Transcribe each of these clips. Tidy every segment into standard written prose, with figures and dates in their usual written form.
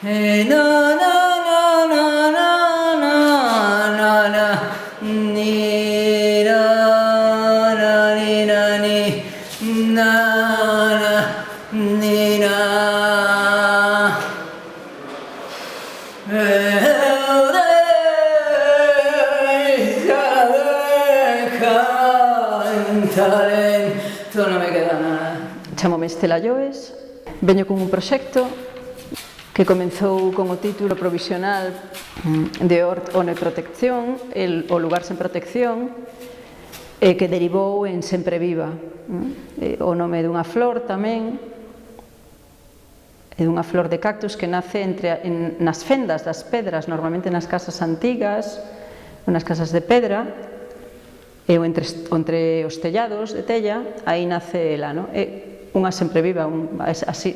Non me queda nada. Chámome Estela Lloes, veño con un proxecto que comenzou con o título provisional de Hort One Protección, o lugar sen protección, e que derivou en Sempre Viva. O nome dunha flor tamén, e dunha flor de cactus que nace nas fendas das pedras, normalmente nas casas antigas, nas casas de pedra, e entre os tellados de tella, aí nace ela, non? É unha sempre viva,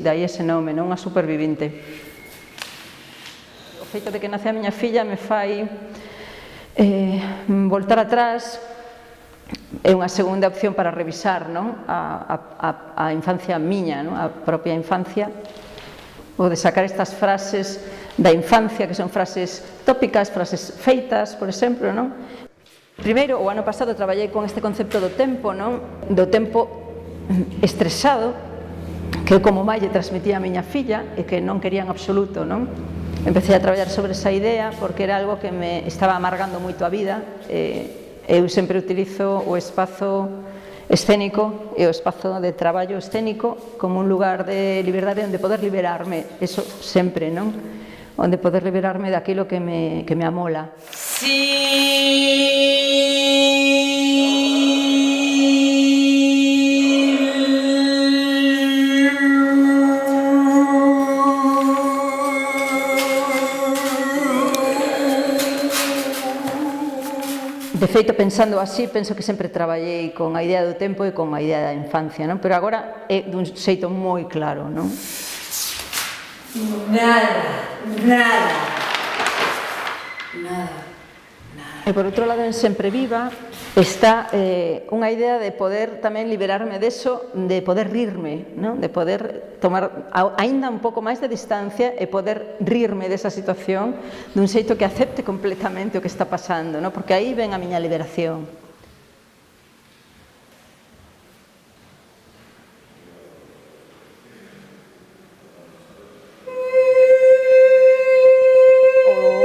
dai ese nome, non? Unha supervivinte. O feito de que nace a miña filla me fai voltar atrás, é unha segunda opción para revisar, non? A infancia miña, non? A propia infancia, ou de sacar estas frases da infancia, que son frases tópicas, frases feitas, por exemplo, non? Primeiro, o ano pasado traballei con este concepto do tempo, non? Do tempo estresado, que eu como mai lle transmitía a miña filla e que non quería en absoluto, non? Empecé a traballar sobre esa idea porque era algo que me estaba amargando moito a vida. Eu sempre utilizo o espazo escénico e o espazo de traballo escénico como un lugar de liberdade onde poder liberarme, eso sempre, non? Onde poder liberarme daquilo que me amola. De feito, pensando así, penso que sempre traballei con a idea do tempo e con a idea da infancia, non? Pero agora é dun xeito moi claro, non? Nada. E por outro lado, en Sempre Viva está unha idea de poder tamén liberarme deso, de poder rirme, non? De poder tomar aínda un pouco máis de distancia e poder rirme desa situación dun xeito que acepte completamente o que está pasando, non? Porque aí ven a miña liberación.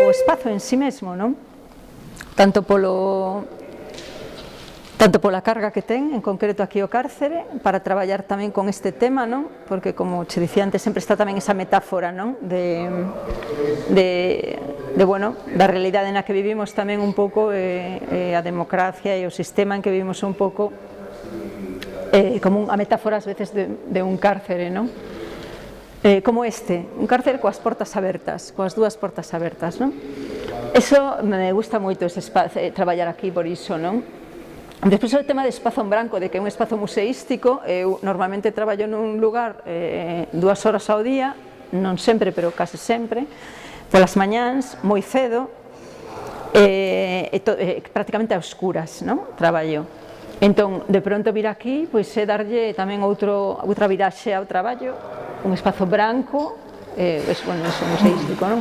O espazo en sí mesmo, non? Tanto pola carga que ten, en concreto aquí o cárcere, para traballar tamén con este tema, non? Porque, como che dicía antes, sempre está tamén esa metáfora, non? Bueno, da realidade na que vivimos tamén un pouco, a democracia e o sistema en que vivimos un pouco, como a metáfora ás veces de un cárcere, non? Como un cárcere coas portas abertas, coas dúas portas abertas, non? Eso me gusta moito, ese espazo, traballar aquí por iso, non? Despois o tema de espazo en branco, de que é un espazo museístico, eu normalmente traballo nun lugar 2 horas ao día, non sempre, pero case sempre, polas mañáns, moi cedo, prácticamente a oscuras, non? Traballo. Entón, de pronto vir aquí, pois é darlle tamén outra viraxe ao traballo, un espazo branco, bueno, é museístico, non?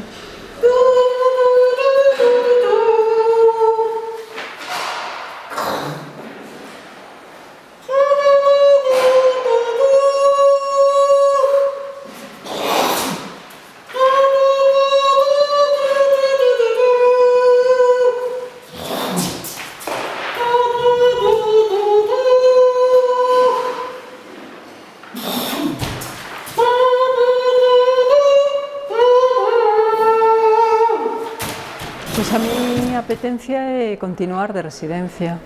Pois a miña apetencia é continuar de residencia,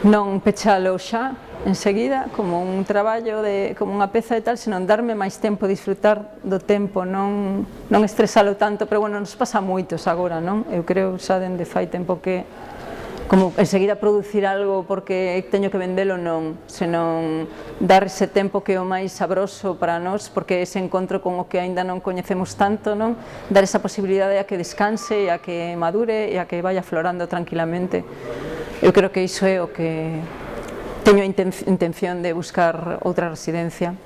non pechalo xa enseguida como un traballo, como unha peza e tal, senón darme máis tempo, disfrutar do tempo, non estresalo tanto, pero bueno, nos pasa moitos agora, non? Eu creo xa dende fai tempo que como enseguida producir algo porque teño que vendelo, non, senón dar ese tempo que é o máis sabroso para nós, porque ese encontro con o que aínda non coñecemos tanto, non? Dar esa posibilidade a que descanse, a que madure e a que vaya florando tranquilamente. Eu creo que iso é o que teño a intención de buscar outra residencia.